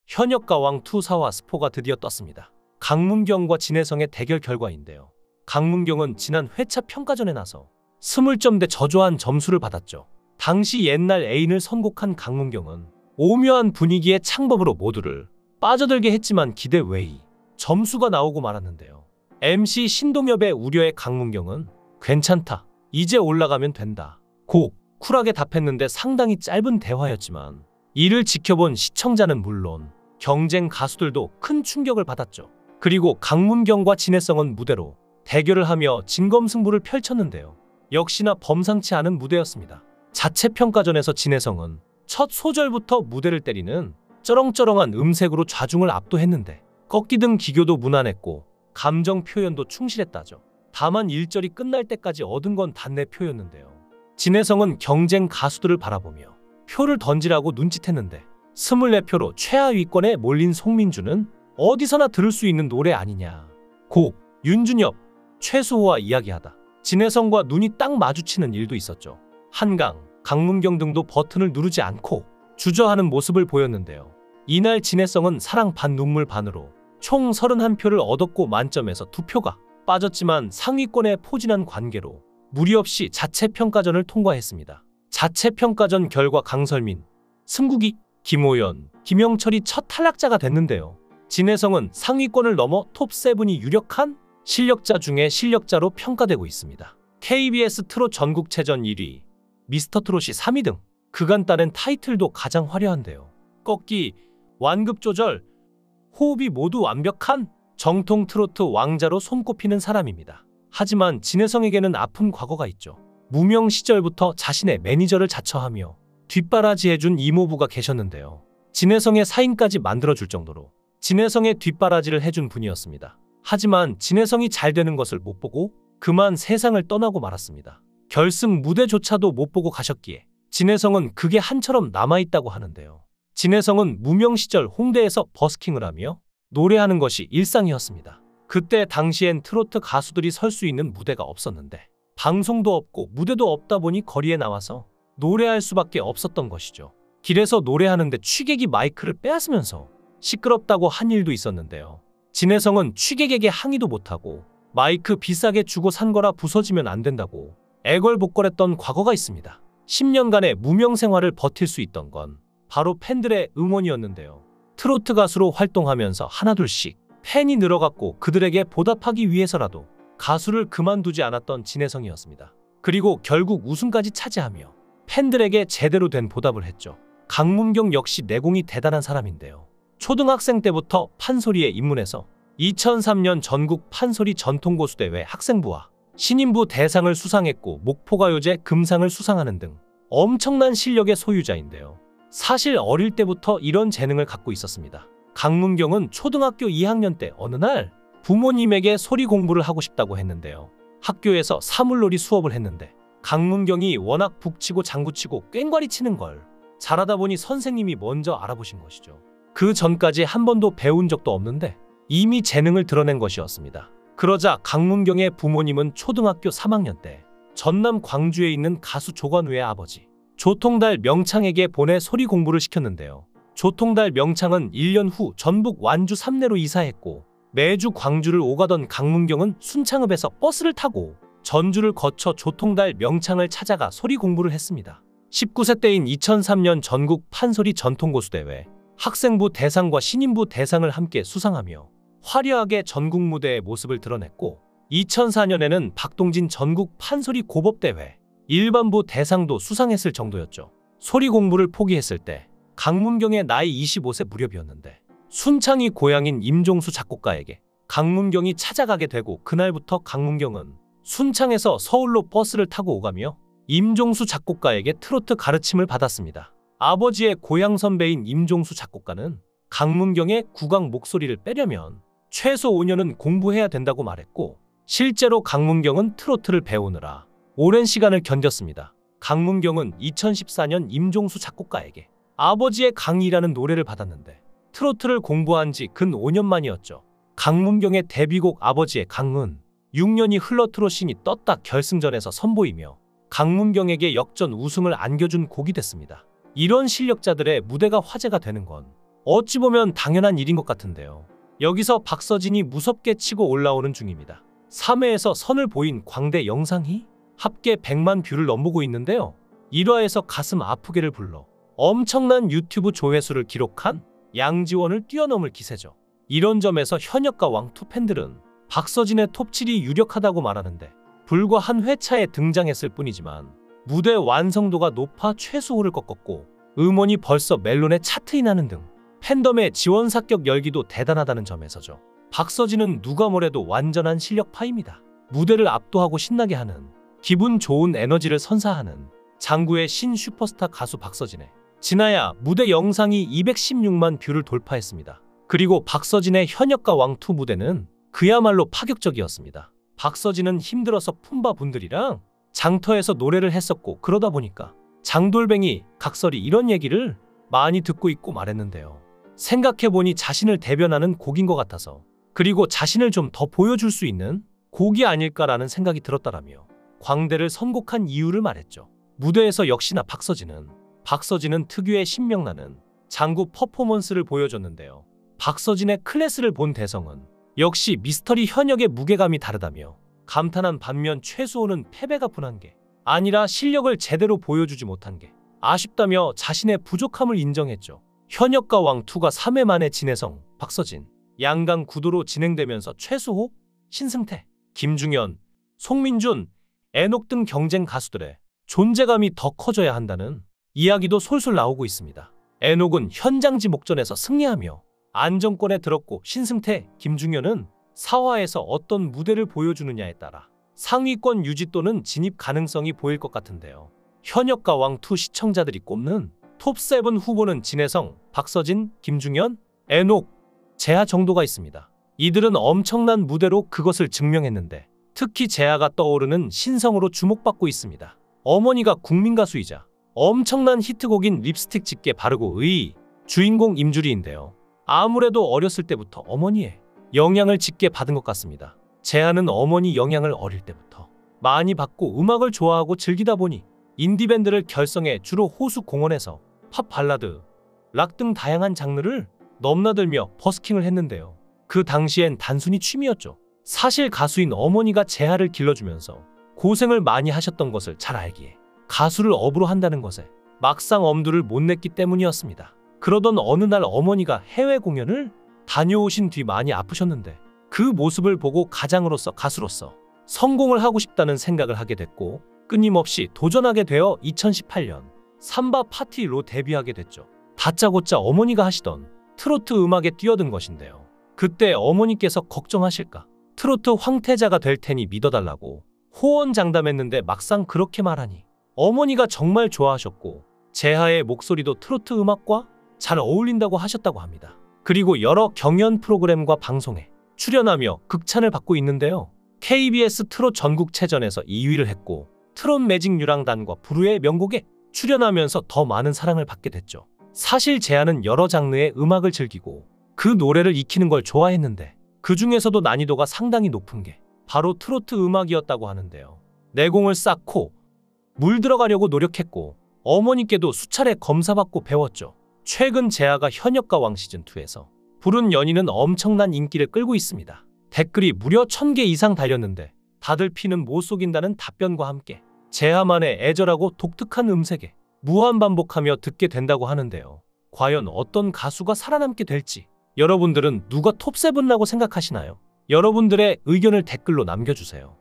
현역가왕 투사와 스포가 드디어 떴습니다. 강문경과 진혜성의 대결 결과인데요. 강문경은 지난 회차 평가전에 나서 스물점대 저조한 점수를 받았죠. 당시 옛날 애인을 선곡한 강문경은 오묘한 분위기의 창법으로 모두를 빠져들게 했지만 기대 외의 점수가 나오고 말았는데요. MC 신동엽의 우려에 강문경은 괜찮다, 이제 올라가면 된다 고 쿨하게 답했는데 상당히 짧은 대화였지만 이를 지켜본 시청자는 물론 경쟁 가수들도 큰 충격을 받았죠. 그리고 강문경과 진혜성은 무대로 대결을 하며 진검승부를 펼쳤는데요. 역시나 범상치 않은 무대였습니다. 자체 평가전에서 진혜성은 첫 소절부터 무대를 때리는 쩌렁쩌렁한 음색으로 좌중을 압도했는데 꺾이든 기교도 무난했고 감정 표현도 충실했다죠. 다만 1절이 끝날 때까지 얻은 건 단내 표였는데요. 진혜성은 경쟁 가수들을 바라보며 표를 던지라고 눈짓했는데 24표로 최하위권에 몰린 송민주는 어디서나 들을 수 있는 노래 아니냐 고 윤준엽, 최수호와 이야기하다 진혜성과 눈이 딱 마주치는 일도 있었죠. 한강, 강문경 등도 버튼을 누르지 않고 주저하는 모습을 보였는데요. 이날 진혜성은 사랑 반 눈물 반으로 총 31표를 얻었고 만점에서 2표가 빠졌지만 상위권에 포진한 관계로 무리 없이 자체평가전을 통과했습니다. 자체평가전 결과 강설민, 승국이, 김호연, 김영철이 첫 탈락자가 됐는데요. 진혜성은 상위권을 넘어 톱7이 유력한 실력자 중에 실력자로 평가되고 있습니다. KBS 트롯 전국체전 1위, 미스터트롯이 3위 등 그간 따낸 타이틀도 가장 화려한데요. 꺾기, 완급 조절, 호흡이 모두 완벽한 정통 트로트 왕자로 손꼽히는 사람입니다. 하지만 진혜성에게는 아픈 과거가 있죠. 무명 시절부터 자신의 매니저를 자처하며 뒷바라지해준 이모부가 계셨는데요. 진혜성의 사인까지 만들어줄 정도로 진혜성의 뒷바라지를 해준 분이었습니다. 하지만 진혜성이 잘 되는 것을 못 보고 그만 세상을 떠나고 말았습니다. 결승 무대조차도 못 보고 가셨기에 진혜성은 그게 한처럼 남아있다고 하는데요. 진혜성은 무명 시절 홍대에서 버스킹을 하며 노래하는 것이 일상이었습니다. 그때 당시엔 트로트 가수들이 설 수 있는 무대가 없었는데 방송도 없고 무대도 없다 보니 거리에 나와서 노래할 수밖에 없었던 것이죠. 길에서 노래하는데 취객이 마이크를 빼앗으면서 시끄럽다고 한 일도 있었는데요. 진혜성은 취객에게 항의도 못하고 마이크 비싸게 주고 산 거라 부서지면 안 된다고 애걸복걸했던 과거가 있습니다. 10년간의 무명 생활을 버틸 수 있던 건 바로 팬들의 응원이었는데요. 트로트 가수로 활동하면서 하나둘씩 팬이 늘어갔고 그들에게 보답하기 위해서라도 가수를 그만두지 않았던 진혜성이었습니다. 그리고 결국 우승까지 차지하며 팬들에게 제대로 된 보답을 했죠. 강문경 역시 내공이 대단한 사람인데요. 초등학생 때부터 판소리에 입문해서 2003년 전국 판소리 전통고수대회 학생부와 신인부 대상을 수상했고 목포가요제 금상을 수상하는 등 엄청난 실력의 소유자인데요. 사실 어릴 때부터 이런 재능을 갖고 있었습니다. 강문경은 초등학교 2학년 때 어느 날 부모님에게 소리 공부를 하고 싶다고 했는데요. 학교에서 사물놀이 수업을 했는데 강문경이 워낙 북치고 장구치고 꽹과리 치는 걸 잘하다 보니 선생님이 먼저 알아보신 것이죠. 그 전까지 한 번도 배운 적도 없는데 이미 재능을 드러낸 것이었습니다. 그러자 강문경의 부모님은 초등학교 3학년 때 전남 광주에 있는 가수 조관우의 아버지 조통달 명창에게 보내 소리 공부를 시켰는데요. 조통달 명창은 1년 후 전북 완주 3내로 이사했고 매주 광주를 오가던 강문경은 순창읍에서 버스를 타고 전주를 거쳐 조통달 명창을 찾아가 소리 공부를 했습니다. 19세 때인 2003년 전국 판소리 전통고수대회 학생부 대상과 신인부 대상을 함께 수상하며 화려하게 전국 무대의 모습을 드러냈고 2004년에는 박동진 전국 판소리 고법대회 일반부 대상도 수상했을 정도였죠. 소리 공부를 포기했을 때 강문경의 나이 25세 무렵이었는데 순창이 고향인 임종수 작곡가에게 강문경이 찾아가게 되고 그날부터 강문경은 순창에서 서울로 버스를 타고 오가며 임종수 작곡가에게 트로트 가르침을 받았습니다. 아버지의 고향 선배인 임종수 작곡가는 강문경의 구강 목소리를 빼려면 최소 5년은 공부해야 된다고 말했고 실제로 강문경은 트로트를 배우느라 오랜 시간을 견뎠습니다. 강문경은 2014년 임종수 작곡가에게 아버지의 강이라는 노래를 받았는데 트로트를 공부한 지 근 5년 만이었죠. 강문경의 데뷔곡 아버지의 강은 6년이 흘러 트롯신이 떴다 결승전에서 선보이며 강문경에게 역전 우승을 안겨준 곡이 됐습니다. 이런 실력자들의 무대가 화제가 되는 건 어찌 보면 당연한 일인 것 같은데요. 여기서 박서진이 무섭게 치고 올라오는 중입니다. 3회에서 선을 보인 광대 영상이 합계 100만 뷰를 넘보고 있는데요. 1화에서 가슴 아프게를 불러 엄청난 유튜브 조회수를 기록한 양지원을 뛰어넘을 기세죠. 이런 점에서 현역과 왕투 팬들은 박서진의 톱7이 유력하다고 말하는데, 불과 한 회차에 등장했을 뿐이지만 무대 완성도가 높아 최수호를 꺾었고 음원이 벌써 멜론에 차트인하는 등 팬덤의 지원 사격 열기도 대단하다는 점에서죠. 박서진은 누가 뭐래도 완전한 실력파입니다. 무대를 압도하고 신나게 하는, 기분 좋은 에너지를 선사하는 장구의 신 슈퍼스타 가수 박서진의 진아야 무대 영상이 216만 뷰를 돌파했습니다. 그리고 박서진의 현역과 왕투 무대는 그야말로 파격적이었습니다. 박서진은 힘들어서 품바 분들이랑 장터에서 노래를 했었고, 그러다 보니까 장돌뱅이, 각설이 이런 얘기를 많이 듣고 있고 말했는데요. 생각해보니 자신을 대변하는 곡인 것 같아서, 그리고 자신을 좀 더 보여줄 수 있는 곡이 아닐까라는 생각이 들었다라며 광대를 선곡한 이유를 말했죠. 무대에서 역시나 박서진은 특유의 신명나는 장구 퍼포먼스를 보여줬는데요. 박서진의 클래스를 본 대성은 역시 미스터리 현역의 무게감이 다르다며 감탄한 반면, 최수호는 패배가 분한 게 아니라 실력을 제대로 보여주지 못한 게 아쉽다며 자신의 부족함을 인정했죠. 현역과 왕2가 3회 만에 진혜성, 박서진, 양강 구도로 진행되면서 최수호, 신승태, 김중현, 송민준, 애녹 등 경쟁 가수들의 존재감이 더 커져야 한다는 이야기도 솔솔 나오고 있습니다. 애녹은 현장지 목전에서 승리하며 안정권에 들었고, 신승태, 김중현은 4화에서 어떤 무대를 보여주느냐에 따라 상위권 유지 또는 진입 가능성이 보일 것 같은데요. 현역과 왕2 시청자들이 꼽는 톱7 후보는 진혜성, 박서진, 김중현, 애녹, 재하 정도가 있습니다. 이들은 엄청난 무대로 그것을 증명했는데, 특히 재하가 떠오르는 신성으로 주목받고 있습니다. 어머니가 국민 가수이자 엄청난 히트곡인 립스틱 짙게 바르고의 주인공 임주리인데요. 아무래도 어렸을 때부터 어머니의 영향을 짙게 받은 것 같습니다. 재하는 어머니 영향을 어릴 때부터 많이 받고 음악을 좋아하고 즐기다 보니 인디밴드를 결성해 주로 호수 공원에서 팝 발라드, 락 등 다양한 장르를 넘나들며 버스킹을 했는데요. 그 당시엔 단순히 취미였죠. 사실 가수인 어머니가 재하를 길러주면서 고생을 많이 하셨던 것을 잘 알기에 가수를 업으로 한다는 것에 막상 엄두를 못 냈기 때문이었습니다. 그러던 어느 날 어머니가 해외 공연을 다녀오신 뒤 많이 아프셨는데, 그 모습을 보고 가장으로서 가수로서 성공을 하고 싶다는 생각을 하게 됐고, 끊임없이 도전하게 되어 2018년 삼바 파티로 데뷔하게 됐죠. 다짜고짜 어머니가 하시던 트로트 음악에 뛰어든 것인데요. 그때 어머니께서 걱정하실까, 트로트 황태자가 될 테니 믿어달라고 호언장담했는데, 막상 그렇게 말하니 어머니가 정말 좋아하셨고 재하의 목소리도 트로트 음악과 잘 어울린다고 하셨다고 합니다. 그리고 여러 경연 프로그램과 방송에 출연하며 극찬을 받고 있는데요. KBS 트롯 전국체전에서 2위를 했고, 트롯 매직 유랑단과 부르의 명곡에 출연하면서 더 많은 사랑을 받게 됐죠. 사실 재하는 여러 장르의 음악을 즐기고 그 노래를 익히는 걸 좋아했는데, 그 중에서도 난이도가 상당히 높은 게 바로 트로트 음악이었다고 하는데요. 내공을 쌓고 물들어가려고 노력했고, 어머니께도 수차례 검사받고 배웠죠. 최근 재하가 현역과 왕 시즌2에서 부른 연인은 엄청난 인기를 끌고 있습니다. 댓글이 무려 1000개 이상 달렸는데, 다들 피는 못 속인다는 답변과 함께 재하만의 애절하고 독특한 음색에 무한반복하며 듣게 된다고 하는데요. 과연 어떤 가수가 살아남게 될지, 여러분들은 누가 톱7라고 생각하시나요? 여러분들의 의견을 댓글로 남겨주세요.